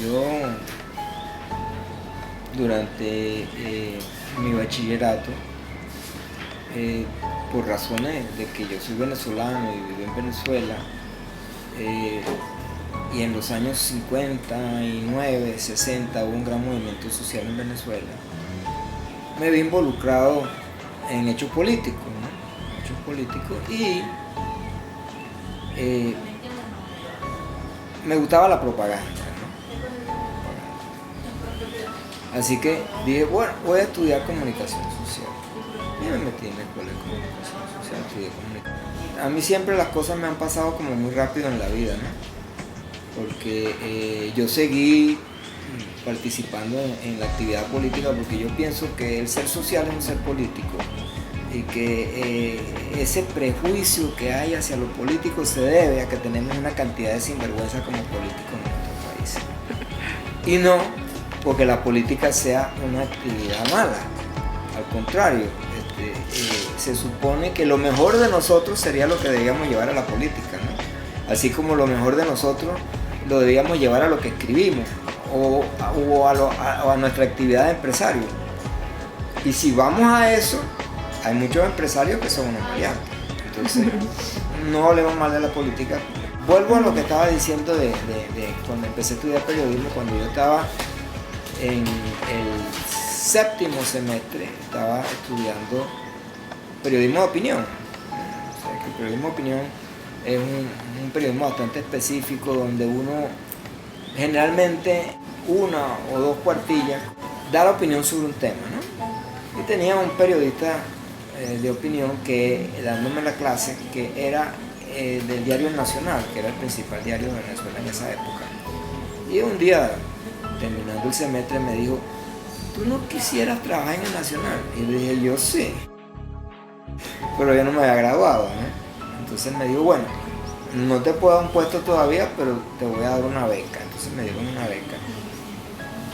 Yo durante mi bachillerato, por razones de que yo soy venezolano y vivo en Venezuela, y en los años 59, 60 hubo un gran movimiento social en Venezuela, me vi involucrado en hechos políticos, ¿no? Hechos políticos, y me gustaba la propaganda, ¿no? Así que dije, bueno, voy a estudiar comunicación social. Y me metí en la escuela de comunicación social, estudié comunicación. A mí siempre las cosas me han pasado como muy rápido en la vida, ¿no? Porque yo seguí participando en la actividad política porque yo pienso que el ser social es un ser político y que ese prejuicio que hay hacia los políticos se debe a que tenemos una cantidad de sinvergüenza como políticos en nuestro país. Y no porque la política sea una actividad mala, al contrario, se supone que lo mejor de nosotros sería lo que debíamos llevar a la política, ¿no? Así como lo mejor de nosotros lo debíamos llevar a lo que escribimos o a nuestra actividad de empresario. Y si vamos a eso, hay muchos empresarios que son unos maleantes. Entonces, no hablemos mal de la política. Vuelvo a lo que estaba diciendo de cuando empecé a estudiar periodismo, cuando yo estaba en el séptimo semestre, estaba estudiando periodismo de opinión. O sea, que el periodismo de opinión es un periodismo bastante específico donde uno generalmente una o dos cuartillas da la opinión sobre un tema, ¿no? Y tenía un periodista de opinión que dándome la clase que era del diario El Nacional, que era el principal diario de Venezuela en esa época. Y un día, terminando el semestre, me dijo, ¿tú no quisieras trabajar en El Nacional? Y le dije, yo sí, pero yo no me había graduado, ¿no? Entonces me dijo, bueno, no te puedo dar un puesto todavía, pero te voy a dar una beca. Entonces me dieron una beca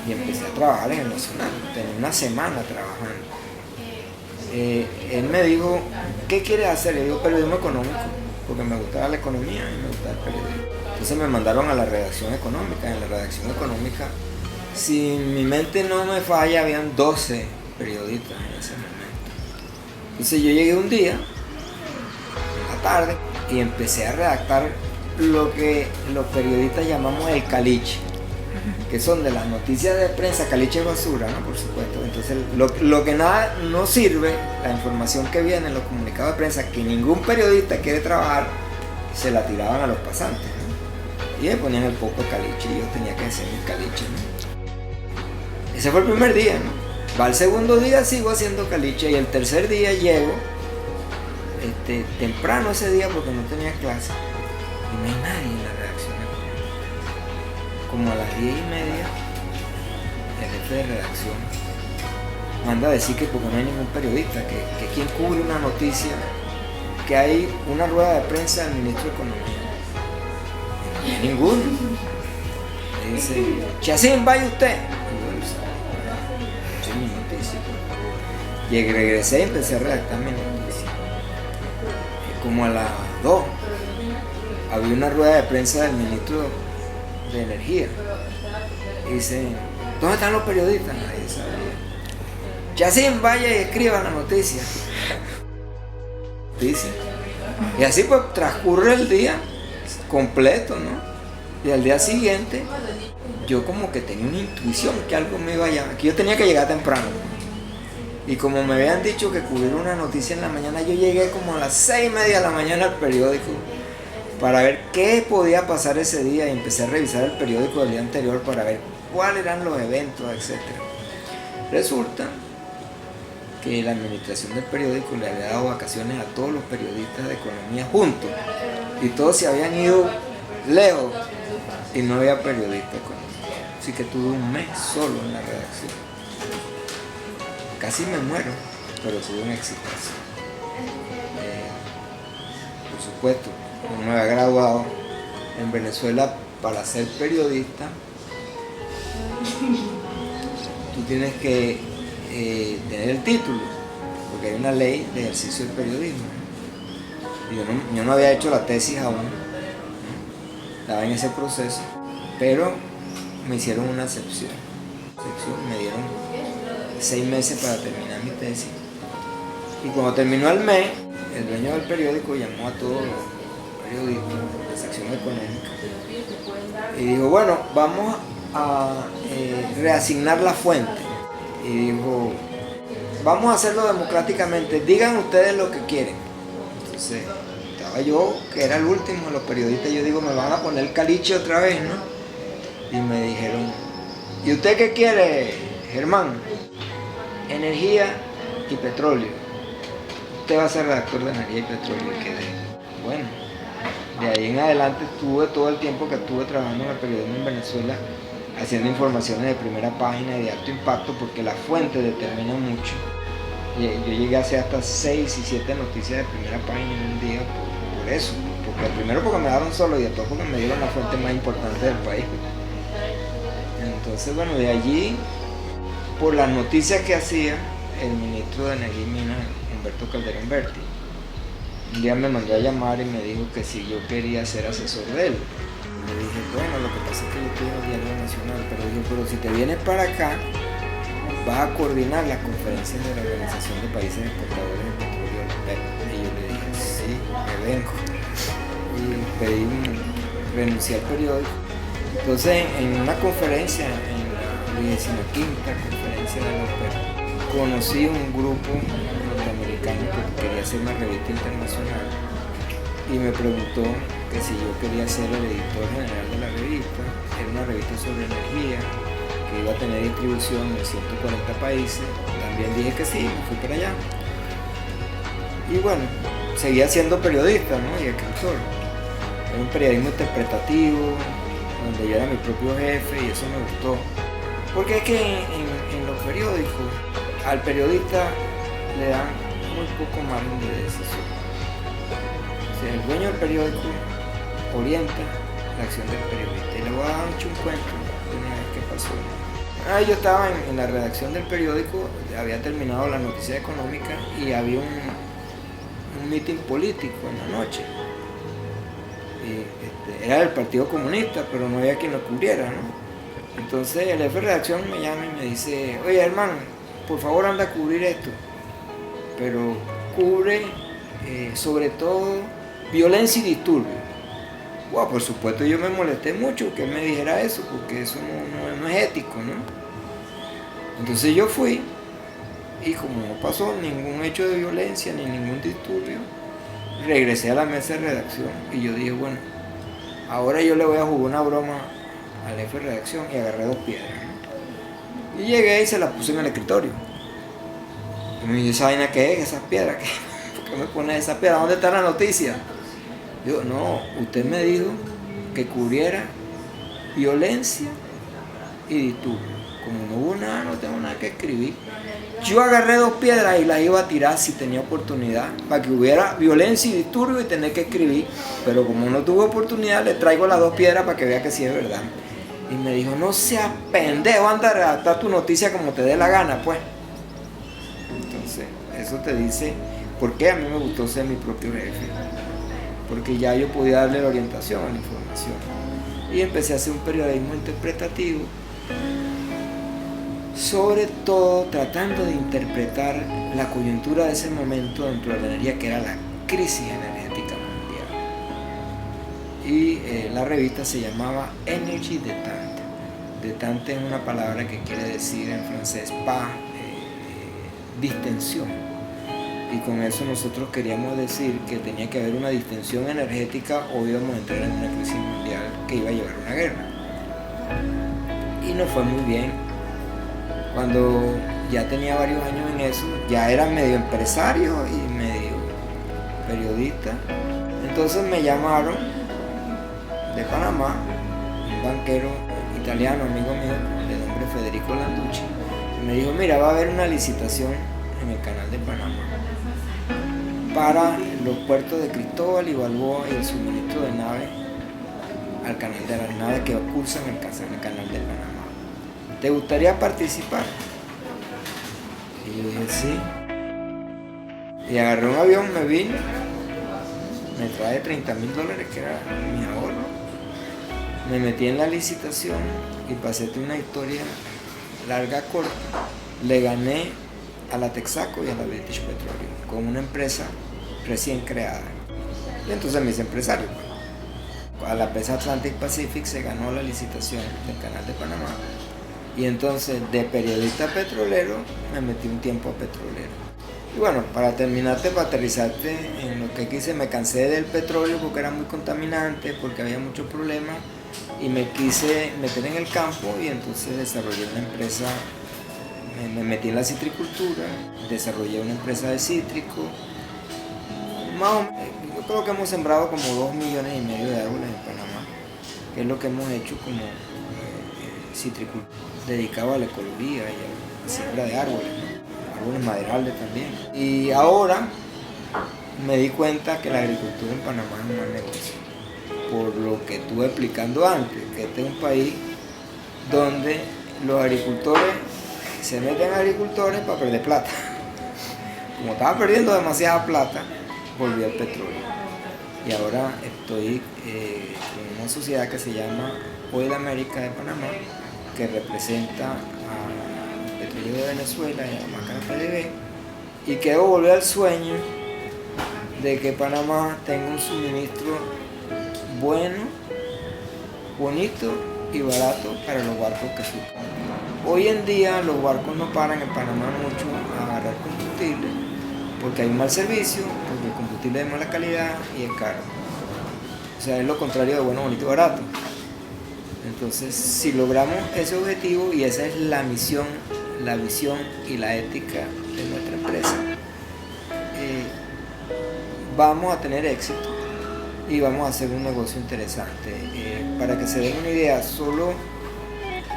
y empecé a trabajar en El Nacional. Tenía una semana trabajando. Él me dijo, ¿qué quieres hacer? Le digo, periodismo económico, porque me gustaba la economía y me gustaba el periodismo. Entonces me mandaron a la redacción económica. En la redacción económica, si mi mente no me falla, habían 12 periodistas en ese momento. Entonces yo llegué un día, en la tarde, y empecé a redactar lo que los periodistas llamamos el caliche, que son de las noticias de prensa, caliche es basura, ¿no? Por supuesto. Entonces lo que nada no sirve, la información que viene en los comunicados de prensa, que ningún periodista quiere trabajar, se la tiraban a los pasantes, ¿no? Y me ponían el poco de caliche y yo tenía que hacer mi caliche, ¿no? Ese fue el primer día, ¿no? Va el segundo día, sigo haciendo caliche, y el tercer día llego temprano ese día porque no tenía clase y no hay nadie en la redacción económica. Como a las 10:30 el jefe de redacción manda a decir que porque no hay ningún periodista, que quien cubre una noticia, que hay una rueda de prensa del ministro de Economía. Y no hay ninguno. Le dice, Chacín, vaya usted. Esa es mi noticia. Y regresé y empecé a redactar mi noticia. Como a las 2 había una rueda de prensa del ministro de Energía. Y dice, ¿dónde están los periodistas? Nadie sabía. Chacín, vaya y escriba la noticia. Dice. Y así pues transcurre el día completo, ¿no? Y al día siguiente yo como que tenía una intuición que algo me iba a llamar, que yo tenía que llegar temprano. Y como me habían dicho que cubrir una noticia en la mañana, yo llegué como a las 6:30 de la mañana al periódico para ver qué podía pasar ese día, y empecé a revisar el periódico del día anterior para ver cuáles eran los eventos, etc. Resulta que la administración del periódico le había dado vacaciones a todos los periodistas de economía juntos y todos se habían ido lejos y no había periodista económico. Así que tuve un mes solo en la redacción. Casi me muero, pero tuve un exitazo. Por supuesto, no me había graduado. En Venezuela, para ser periodista, tú tienes que tener el título, porque hay una ley de ejercicio del periodismo. Yo no había hecho la tesis aún, estaba en ese proceso, pero me hicieron una excepción. Me dieron 6 meses para terminar mi tesis. Y cuando terminó el mes, el dueño del periódico llamó a todos los periodistas de la sección económica y dijo, bueno, vamos a reasignar la fuente. Y dijo, vamos a hacerlo democráticamente, digan ustedes lo que quieren. Entonces, estaba yo, que era el último de los periodistas, yo digo, me van a poner caliche otra vez, ¿no? Y me dijeron, ¿y usted qué quiere, Germán? Energía y petróleo. Usted va a ser redactor de energía y petróleo. Y quedé, bueno, de ahí en adelante estuve todo el tiempo que estuve trabajando en el periodismo en Venezuela, haciendo informaciones de primera página y de alto impacto, porque la fuente determina mucho. Yo llegué a hacer hasta 6 y 7 noticias de primera página en un día por eso. Porque primero porque me daron solo y después porque me dieron la fuente más importante del país. Entonces, bueno, de allí, por las noticias que hacía el ministro de Energía y Minas, Humberto Calderón Berti, un día me mandó a llamar y me dijo que si yo quería ser asesor de él. Le dije, bueno, lo que pasa es que yo estoy en el Diario Nacional, pero dijo, pero si te vienes para acá, vas a coordinar las conferencias de la Organización de Países Exportadores de Petróleo, OPEP. Y yo le dije, sí, me vengo. Y pedí renunciar al periódico. Entonces, en una conferencia, en la 25ª conferencia de la OPEP, conocí un grupo norteamericano que quería hacer una revista internacional y me preguntó que si yo quería ser el editor general de la revista. Era una revista sobre energía que iba a tener distribución en 140 países. También dije que sí, me fui para allá. Y bueno, seguía siendo periodista, ¿no? Y escritor. Era un periodismo interpretativo, donde yo era mi propio jefe y eso me gustó. Porque es que en los periódicos al periodista le dan muy poco margen de decisión. O sea, el dueño del periódico orienta la acción del periodista. Y le voy a dar un cuento de una vez que pasó. Yo estaba en la redacción del periódico, había terminado la noticia económica y había un meeting político en la noche. Y, era del Partido Comunista, pero no había quien lo cubriera, ¿no? Entonces el jefe de redacción me llama y me dice, oye hermano, por favor anda a cubrir esto, pero cubre sobre todo violencia y disturbio. Wow, por supuesto yo me molesté mucho que él me dijera eso, porque eso no es ético, ¿no? Entonces yo fui y como no pasó ningún hecho de violencia ni ningún disturbio, regresé a la mesa de redacción y yo dije, bueno, ahora yo le voy a jugar una broma al jefe de redacción y agarré 2 piedras, ¿no? Y llegué y se las puse en el escritorio. Y me dijo, ¿esa vaina qué es? ¿Esas piedras? ¿Por qué me pones esas piedras? ¿Dónde está la noticia? Yo, no, usted me dijo que cubriera violencia y disturbio. Como no hubo nada, no tengo nada que escribir. Yo agarré 2 piedras y las iba a tirar si tenía oportunidad, para que hubiera violencia y disturbio y tener que escribir. Pero como no tuve oportunidad, le traigo las 2 piedras para que vea que sí es verdad. Y me dijo, no seas pendejo, anda a redactar tu noticia como te dé la gana, pues. Entonces, eso te dice por qué a mí me gustó ser mi propio jefe. Porque ya yo podía darle la orientación a la información. Y empecé a hacer un periodismo interpretativo, sobre todo tratando de interpretar la coyuntura de ese momento dentro de la energía, que era la crisis energética mundial. Y la revista se llamaba Energy Détente. Détente es una palabra que quiere decir en francés distensión. Y con eso nosotros queríamos decir que tenía que haber una distensión energética o íbamos a entrar en una crisis mundial que iba a llevar a una guerra. Y nos fue muy bien. Cuando ya tenía varios años en eso, ya era medio empresario y medio periodista. Entonces me llamaron de Panamá, un banquero italiano, amigo mío, de nombre Federico Landucci, y me dijo, mira, va a haber una licitación en el canal de Panamá para los puertos de Cristóbal y Balboa y el suministro de naves al canal de las naves que cursan el canal de Panamá. ¿Te gustaría participar? Y yo dije, sí. Y agarré un avión, me vine, me traje $30,000, que era mi ahorro. me metí en la licitación y pasé de una historia larga corta. Le gané a la Texaco y a la British Petroleum con una empresa recién creada. Y entonces me hice empresario. A la empresa Atlantic Pacific se ganó la licitación del Canal de Panamá. Y entonces de periodista petrolero me metí un tiempo a petrolero. Y bueno, para terminarte, para aterrizarte en lo que quise, me cansé del petróleo porque era muy contaminante, porque había muchos problemas y me quise meter en el campo y entonces desarrollé una empresa, me metí en la citricultura, desarrollé una empresa de cítrico. Yo creo que hemos sembrado como 2,5 millones de árboles en Panamá, que es lo que hemos hecho como citricultura, dedicado a la ecología y a la siembra de árboles, ¿no? Árboles maderales también. Y ahora me di cuenta que la agricultura en Panamá es un mal negocio, por lo que estuve explicando antes, que este es un país donde los agricultores se meten agricultores para perder plata. Como estaba perdiendo demasiada plata, volví al petróleo. Y ahora estoy en una sociedad que se llama Oil America de Panamá, que representa al petróleo de Venezuela y a la Macara PDVSA, y quiero volver al sueño de que Panamá tenga un suministro bueno, bonito y barato para los barcos que surcan. Hoy en día los barcos no paran en Panamá mucho a agarrar combustible porque hay un mal servicio, porque el combustible es de mala calidad y es caro. O sea, es lo contrario de bueno, bonito y barato. Entonces, si logramos ese objetivo, y esa es la misión, la visión y la ética de nuestra empresa, vamos a tener éxito y vamos a hacer un negocio interesante. Para que se den una idea, solo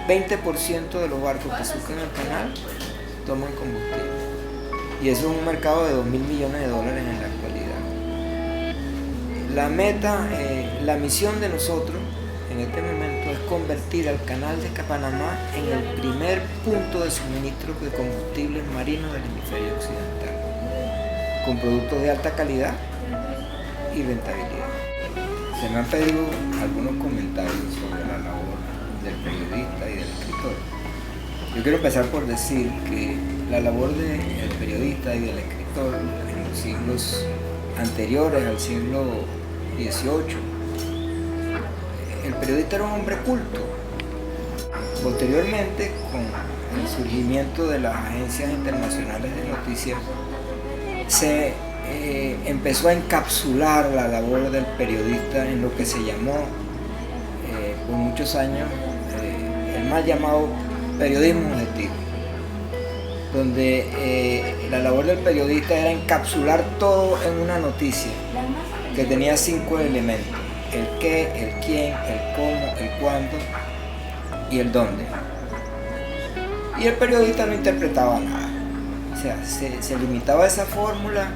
20% de los barcos que surcan el canal toman combustible. Y eso es un mercado de $2,000 millones en la actualidad. La meta, la misión de nosotros en este momento es convertir al canal de Panamá en el primer punto de suministro de combustibles marinos del hemisferio occidental, con productos de alta calidad y rentabilidad. Se me han pedido algunos comentarios sobre la labor del periodista y del escritor. Yo quiero empezar por decir que la labor del periodista y del escritor en los siglos anteriores al siglo XVIII, el periodista era un hombre culto. Posteriormente, con el surgimiento de las agencias internacionales de noticias, se empezó a encapsular la labor del periodista en lo que se llamó por muchos años el mal llamado periodismo objetivo, donde la labor del periodista era encapsular todo en una noticia que tenía 5 elementos: el qué, el quién, el cómo, el cuándo y el dónde. Y el periodista no interpretaba nada, o sea, se limitaba a esa fórmula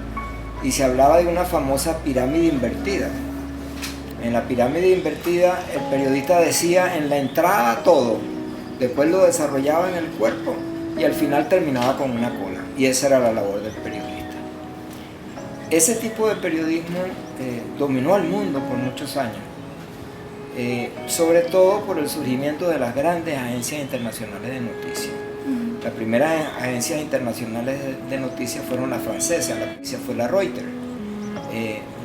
y se hablaba de una famosa pirámide invertida. En la pirámide invertida el periodista decía en la entrada todo, después lo desarrollaba en el cuerpo y al final terminaba con una cola. Y esa era la labor del periodista. Ese tipo de periodismo dominó al mundo por muchos años, sobre todo por el surgimiento de las grandes agencias internacionales de noticias. Las primeras agencias internacionales de noticias fueron las francesas, la noticia fue la Reuters,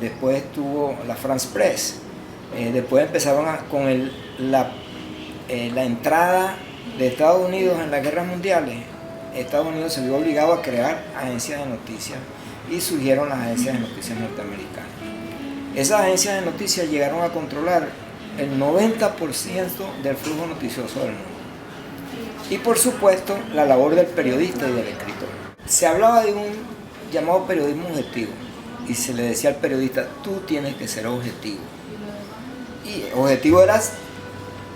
después tuvo la France Press, después empezaron con la entrada de Estados Unidos en las guerras mundiales. Estados Unidos se vio obligado a crear agencias de noticias y surgieron las agencias de noticias norteamericanas. Esas agencias de noticias llegaron a controlar el 90% del flujo noticioso del mundo. Y por supuesto, la labor del periodista y del escritor. Se hablaba de un llamado periodismo objetivo y se le decía al periodista: tú tienes que ser objetivo. Y objetivo era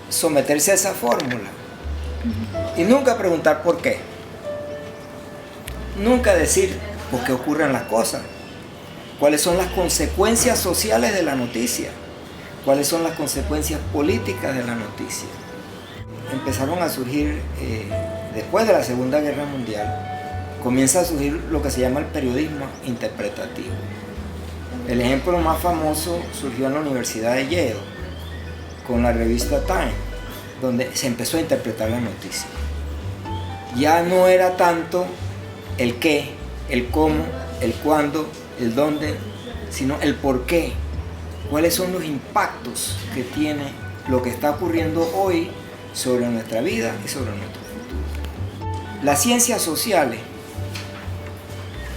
someterse a esa fórmula y nunca preguntar por qué. Nunca decir por qué ocurren las cosas, cuáles son las consecuencias sociales de la noticia, cuáles son las consecuencias políticas de la noticia. Empezaron a surgir, después de la Segunda Guerra Mundial, comienza a surgir lo que se llama el periodismo interpretativo. El ejemplo más famoso surgió en la Universidad de Yale, con la revista Time, donde se empezó a interpretar la noticia. Ya no era tanto el qué, el cómo, el cuándo, el dónde, sino el por qué. ¿Cuáles son los impactos que tiene lo que está ocurriendo hoy sobre nuestra vida y sobre nuestro futuro? Las ciencias sociales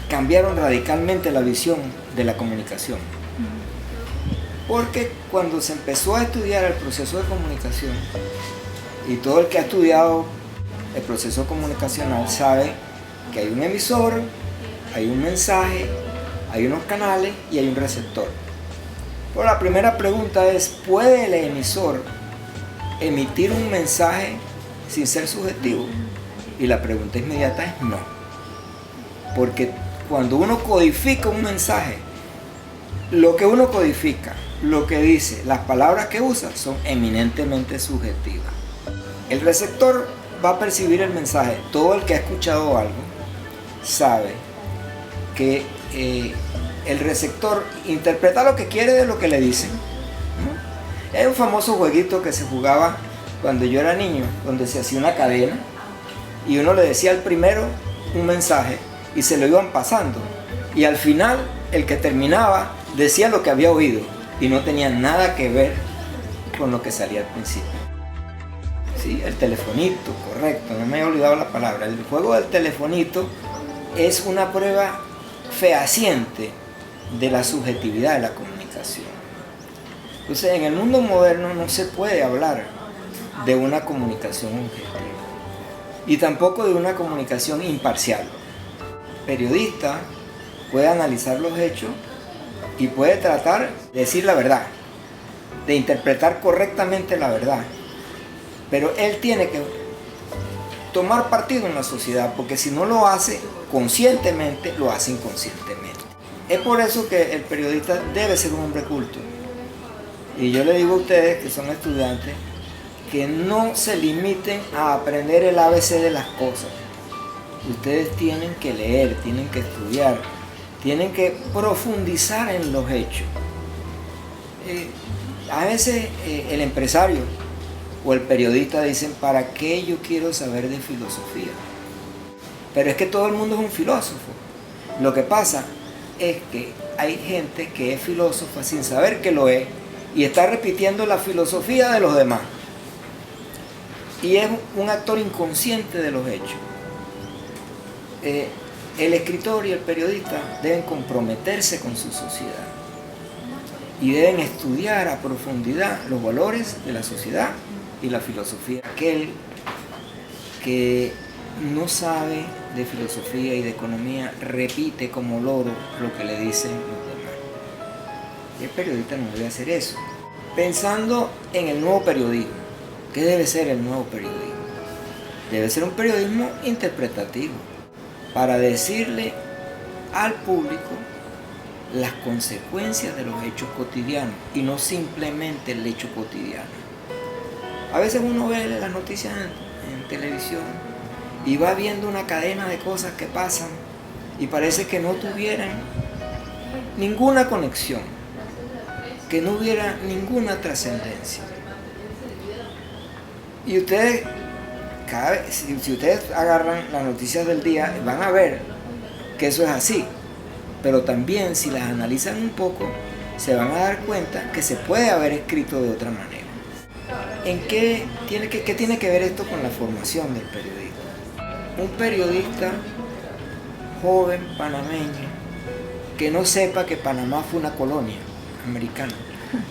cambiaron radicalmente la visión de la comunicación. Porque cuando se empezó a estudiar el proceso de comunicación, y todo el que ha estudiado el proceso comunicacional sabe que hay un emisor, hay un mensaje, hay unos canales y hay un receptor. Pero la primera pregunta es, ¿puede el emisor emitir un mensaje sin ser subjetivo? Y la pregunta inmediata es no. Porque cuando uno codifica un mensaje, lo que uno codifica, lo que dice, las palabras que usa son eminentemente subjetivas. El receptor va a percibir el mensaje. Todo el que ha escuchado algo sabe que el receptor interpreta lo que quiere de lo que le dicen, ¿no? Hay un famoso jueguito que se jugaba cuando yo era niño, donde se hacía una cadena y uno le decía al primero un mensaje y se lo iban pasando. Y al final, el que terminaba decía lo que había oído y no tenía nada que ver con lo que salía al principio. Sí, el telefonito, correcto, no me he olvidado la palabra. El juego del telefonito es una prueba fehaciente de la subjetividad de la comunicación. Entonces, en el mundo moderno no se puede hablar de una comunicación objetiva y tampoco de una comunicación imparcial. El periodista puede analizar los hechos y puede tratar de decir la verdad, de interpretar correctamente la verdad, pero él tiene que tomar partido en la sociedad, porque si no lo hace conscientemente, lo hace inconscientemente. Es por eso que el periodista debe ser un hombre culto. Y yo le digo a ustedes que son estudiantes, que no se limiten a aprender el ABC de las cosas. Ustedes tienen que leer, tienen que estudiar, tienen que profundizar en los hechos. A veces el empresario o el periodista dicen, ¿para qué yo quiero saber de filosofía? Pero es que todo el mundo es un filósofo. Lo que pasa es que hay gente que es filósofa sin saber que lo es y está repitiendo la filosofía de los demás. Y es un actor inconsciente de los hechos. El escritor y el periodista deben comprometerse con su sociedad y deben estudiar a profundidad los valores de la sociedad y la filosofía. Aquel que no sabe de filosofía y de economía repite como loro lo que le dicen los demás. Y el periodista no debe hacer eso. Pensando en el nuevo periodismo, ¿qué debe ser el nuevo periodismo? Debe ser un periodismo interpretativo, para decirle al público las consecuencias de los hechos cotidianos y no simplemente el hecho cotidiano. A veces uno ve las noticias en televisión y va viendo una cadena de cosas que pasan y parece que no tuvieran ninguna conexión, que no hubiera ninguna trascendencia. Y ustedes, si ustedes agarran las noticias del día, van a ver que eso es así. Pero también, si las analizan un poco, se van a dar cuenta que se puede haber escrito de otra manera. ¿Qué tiene que ver esto con la formación del periodista? Un periodista joven panameño que no sepa que Panamá fue una colonia americana,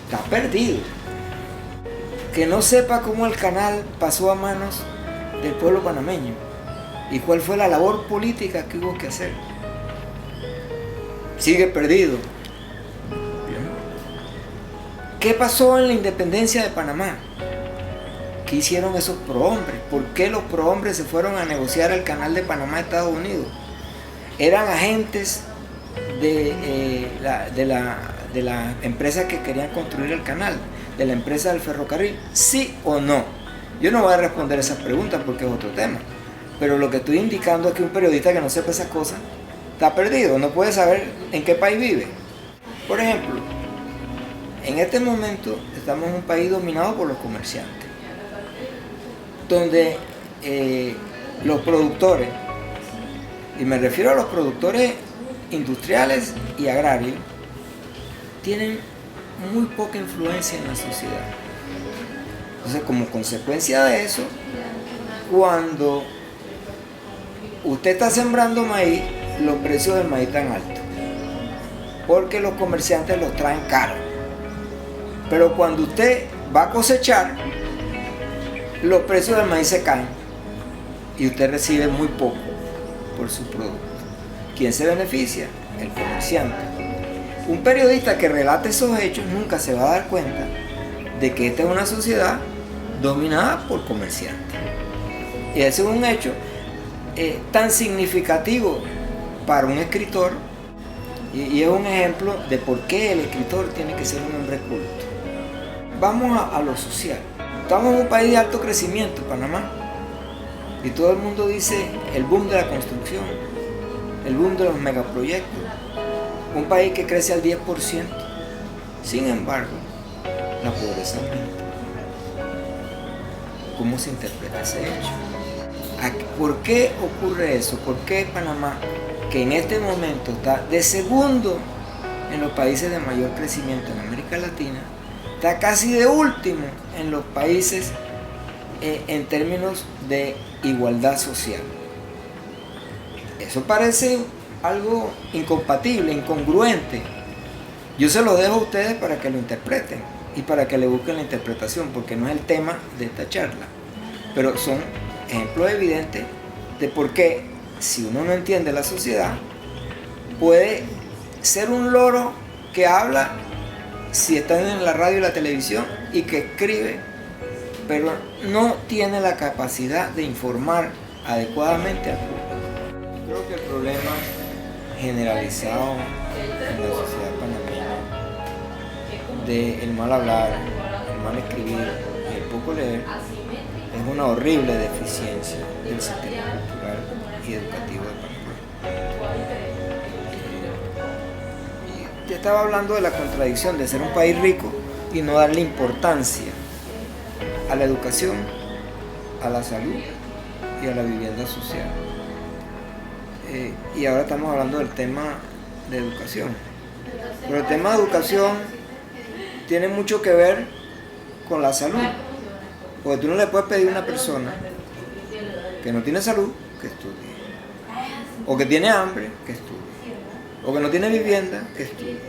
está perdido. Que no sepa cómo el canal pasó a manos del pueblo panameño y cuál fue la labor política que hubo que hacer, sigue perdido. ¿Qué pasó en la independencia de Panamá? ¿Qué hicieron esos prohombres? ¿Por qué los prohombres se fueron a negociar el canal de Panamá a Estados Unidos? ¿Eran agentes de la empresa que querían construir el canal, de la empresa del ferrocarril? ¿Sí o no? Yo no voy a responder esas preguntas porque es otro tema, pero lo que estoy indicando es que un periodista que no sepa esas cosas está perdido, no puede saber en qué país vive. Por ejemplo, en este momento estamos en un país dominado por los comerciantes, donde los productores, y me refiero a los productores industriales y agrarios, tienen muy poca influencia en la sociedad. Entonces, como consecuencia de eso, cuando usted está sembrando maíz, los precios del maíz están altos, porque los comerciantes los traen caros. Pero cuando usted va a cosechar, los precios del maíz se caen y usted recibe muy poco por su producto. ¿Quién se beneficia? El comerciante. Un periodista que relate esos hechos nunca se va a dar cuenta de que esta es una sociedad dominada por comerciantes. Y ese es un hecho tan significativo para un escritor, y es un ejemplo de por qué el escritor tiene que ser un hombre culto. Vamos a lo social. Estamos en un país de alto crecimiento, Panamá, y todo el mundo dice el boom de la construcción, el boom de los megaproyectos, un país que crece al 10%. Sin embargo, la pobreza aumenta. ¿Cómo se interpreta ese hecho? ¿Por qué ocurre eso? ¿Por qué Panamá, que en este momento está de segundo en los países de mayor crecimiento en América Latina, está casi de último en los países en términos de igualdad social? Eso parece algo incompatible, incongruente. Yo se lo dejo a ustedes para que lo interpreten y para que le busquen la interpretación, porque no es el tema de esta charla, pero son ejemplos evidentes de por qué, si uno no entiende la sociedad, puede ser un loro que habla si está en la radio y la televisión y que escribe, pero no tiene la capacidad de informar adecuadamente al público. Creo que el problema generalizado en la sociedad panameña del mal hablar, el mal escribir y el poco leer es una horrible deficiencia del sistema cultural y educativo de Panamá. Y te estaba hablando de la contradicción de ser un país rico y no darle importancia a la educación, a la salud y a la vivienda social. Y ahora estamos hablando del tema de educación. Pero el tema de educación tiene mucho que ver con la salud. Porque tú no le puedes pedir a una persona que no tiene salud que estudie. O que tiene hambre que estudie. O que no tiene vivienda que estudie.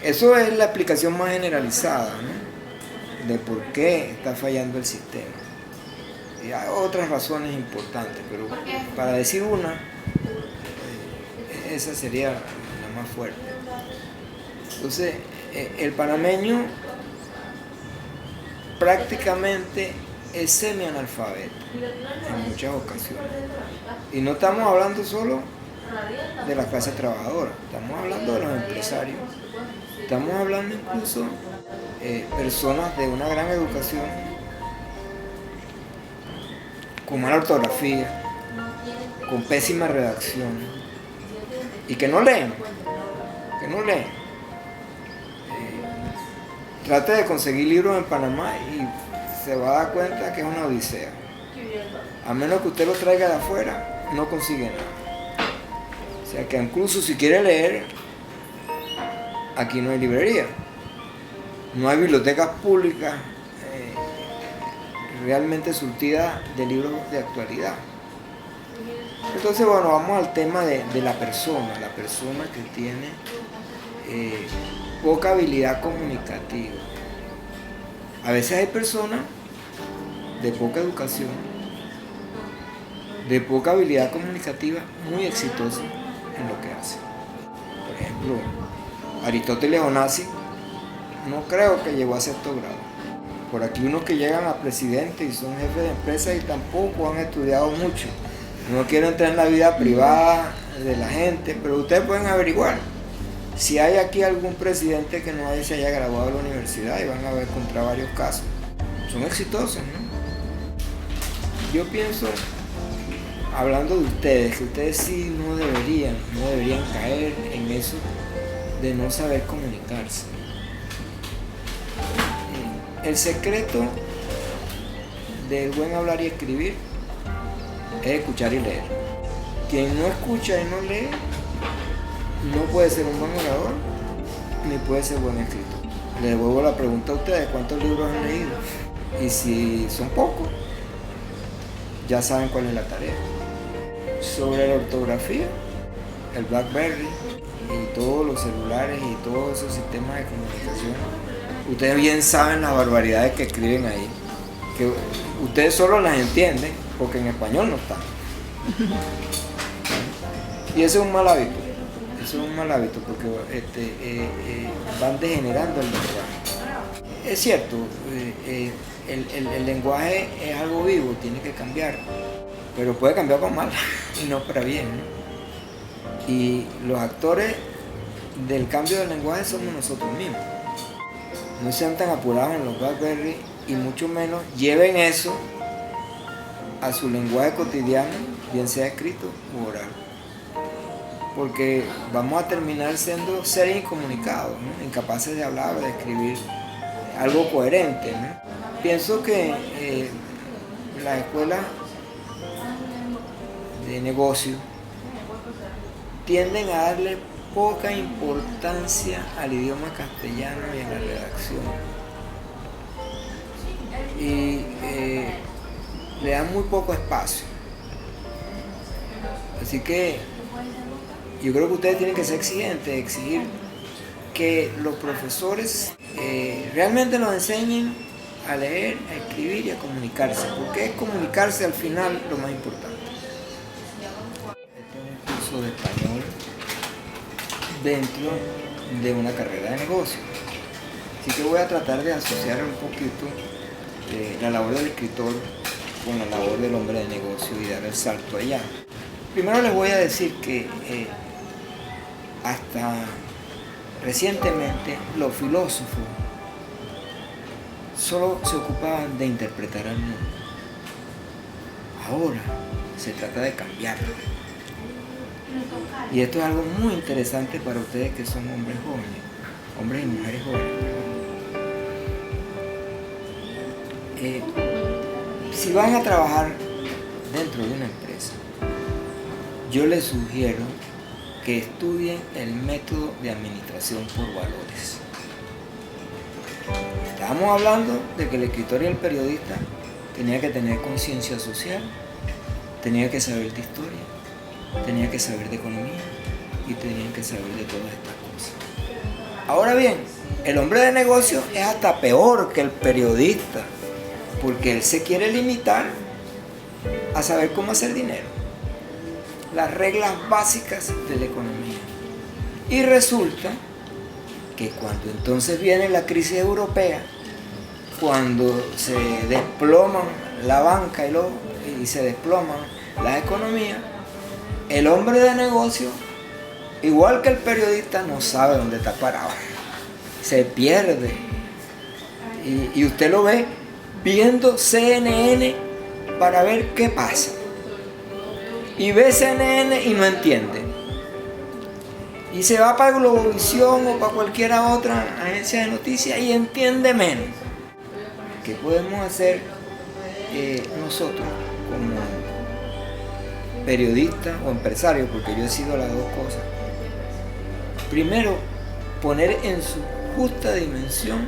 Eso es la explicación más generalizada, ¿no?, de por qué está fallando el sistema. Y hay otras razones importantes, pero para decir una, esa sería la más fuerte. Entonces, el panameño prácticamente es semi-analfabeto en muchas ocasiones. Y no estamos hablando solo de la clase trabajadora, estamos hablando de los empresarios, estamos hablando incluso de personas de una gran educación, con mala ortografía, con pésima redacción, y que no leen. Trate de conseguir libros en Panamá y se va a dar cuenta que es una odisea. A menos que usted lo traiga de afuera, no consigue nada. O sea que incluso si quiere leer, aquí no hay librería. No hay bibliotecas públicas realmente surtidas de libros de actualidad. Entonces, bueno, vamos al tema de la persona que tiene poca habilidad comunicativa. A veces hay personas de poca educación, de poca habilidad comunicativa, muy exitosas en lo que hacen. Por ejemplo, Aristóteles Onassis no creo que llegó a sexto grado. Por aquí unos que llegan a presidente y son jefes de empresas y tampoco han estudiado mucho. No quiero entrar en la vida privada de la gente, pero ustedes pueden averiguar si hay aquí algún presidente que no se haya graduado de la universidad, y van a encontrar varios casos. Son exitosos, ¿no? Yo pienso, hablando de ustedes, que ustedes sí no deberían caer en eso de no saber comunicarse. El secreto del buen hablar y escribir es escuchar y leer. Quien no escucha y no lee no puede ser un buen orador ni puede ser buen escritor. Le devuelvo la pregunta a ustedes: ¿cuántos libros han leído? Y si son pocos, ya saben cuál es la tarea. Sobre la ortografía, el BlackBerry y todos los celulares y todos esos sistemas de comunicación, ustedes bien saben las barbaridades que escriben ahí, que ustedes solo las entienden porque en español no están. Y ese es un mal hábito. Eso es un mal hábito porque van degenerando el lenguaje. Es cierto, el lenguaje es algo vivo, tiene que cambiar, pero puede cambiar para mal y no para bien, ¿no? Y los actores del cambio del lenguaje somos nosotros mismos. No sean tan apurados en los BlackBerry y mucho menos lleven eso a su lenguaje cotidiano, bien sea escrito u oral. Porque vamos a terminar siendo seres incomunicados, ¿no? Incapaces de hablar o de escribir algo coherente, ¿no? Pienso que las escuelas de negocio tienden a darle poca importancia al idioma castellano y en la redacción. Y le dan muy poco espacio. Así que yo creo que ustedes tienen que ser exigentes, exigir que los profesores realmente nos enseñen a leer, a escribir y a comunicarse, porque es comunicarse al final lo más importante. Este es un curso de español dentro de una carrera de negocio. Así que voy a tratar de asociar un poquito la labor del escritor con la labor del hombre de negocio y dar el salto allá. Primero les voy a decir que hasta recientemente los filósofos solo se ocupaban de interpretar al mundo. Ahora se trata de cambiarlo. Y esto es algo muy interesante para ustedes que son hombres jóvenes, hombres y mujeres jóvenes. Si van a trabajar dentro de una empresa, yo les sugiero que estudien el método de administración por valores. Estábamos hablando de que el escritor y el periodista tenía que tener conciencia social, tenía que saber de historia, tenía que saber de economía y tenían que saber de todas estas cosas. Ahora bien, el hombre de negocio es hasta peor que el periodista, porque él se quiere limitar a saber cómo hacer dinero, las reglas básicas de la economía. Y resulta que cuando entonces viene la crisis europea, cuando se desploman la banca y se desploman las economías, el hombre de negocio, igual que el periodista, no sabe dónde está parado, se pierde. Y usted lo ve viendo CNN para ver qué pasa. Y ve CNN y no entiende. Y se va para Globovisión o para cualquiera otra agencia de noticias y entiende menos. ¿Qué podemos hacer nosotros como periodistas o empresarios? Porque yo he sido las dos cosas. Primero, poner en su justa dimensión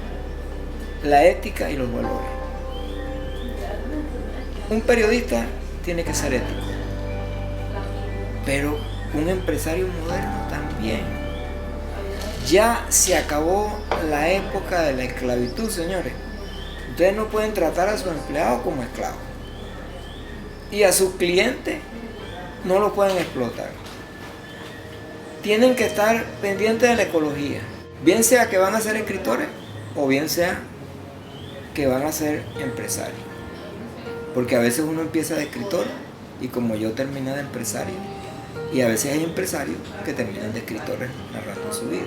la ética y los valores. Un periodista tiene que ser ético, pero un empresario moderno también. Ya se acabó la época de la esclavitud, señores. Ustedes no pueden tratar a sus empleados como esclavos. Y a sus clientes no los pueden explotar. Tienen que estar pendientes de la ecología. Bien sea que van a ser escritores o bien sea que van a ser empresarios. Porque a veces uno empieza de escritor y como yo terminé de empresario. Y a veces hay empresarios que terminan de escritores narrando su vida.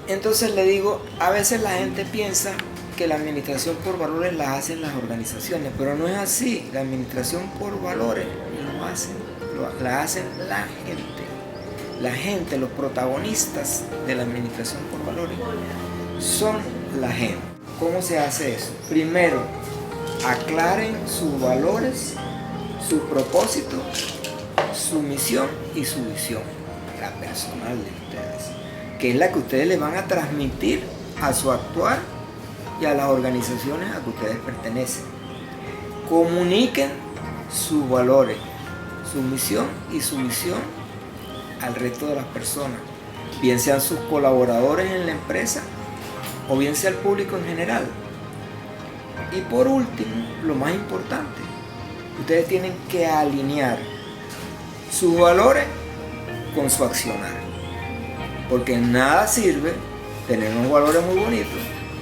Entonces le digo, a veces la gente piensa que la administración por valores la hacen las organizaciones, pero no es así. La administración por valores la hacen la gente. la gente, los protagonistas de la administración por valores son la gente. ¿Cómo se hace eso? Primero, aclaren sus valores, su propósito, su misión y su visión, la personal de ustedes, que es la que ustedes le van a transmitir a su actuar y a las organizaciones a que ustedes pertenecen. Comuniquen sus valores, su misión y su visión al resto de las personas, bien sean sus colaboradores en la empresa o bien sea el público en general. Y por último, lo más importante, ustedes tienen que alinear sus valores con su accionar, porque nada sirve tener unos valores muy bonitos,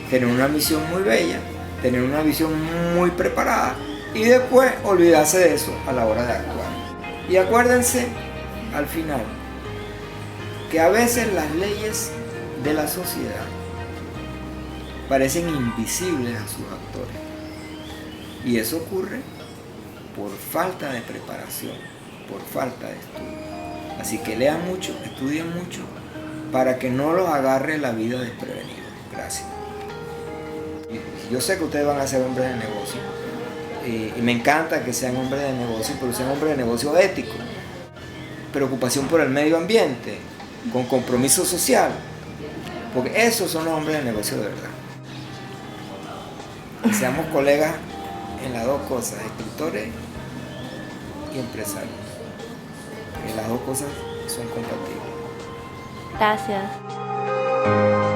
tener una misión muy bella, tener una visión muy preparada y después olvidarse de eso a la hora de actuar. Y acuérdense al final que a veces las leyes de la sociedad parecen invisibles a sus actores, y eso ocurre por falta de preparación, por falta de estudio. Así que lean mucho, estudien mucho para que no los agarre la vida desprevenida. Gracias. Yo sé que ustedes van a ser hombres de negocio y me encanta que sean hombres de negocio, pero sean hombres de negocio éticos, preocupación por el medio ambiente, con compromiso social, porque esos son los hombres de negocio de verdad. Y seamos colegas en las dos cosas, escritores y empresarios, que las dos cosas son compatibles. Gracias.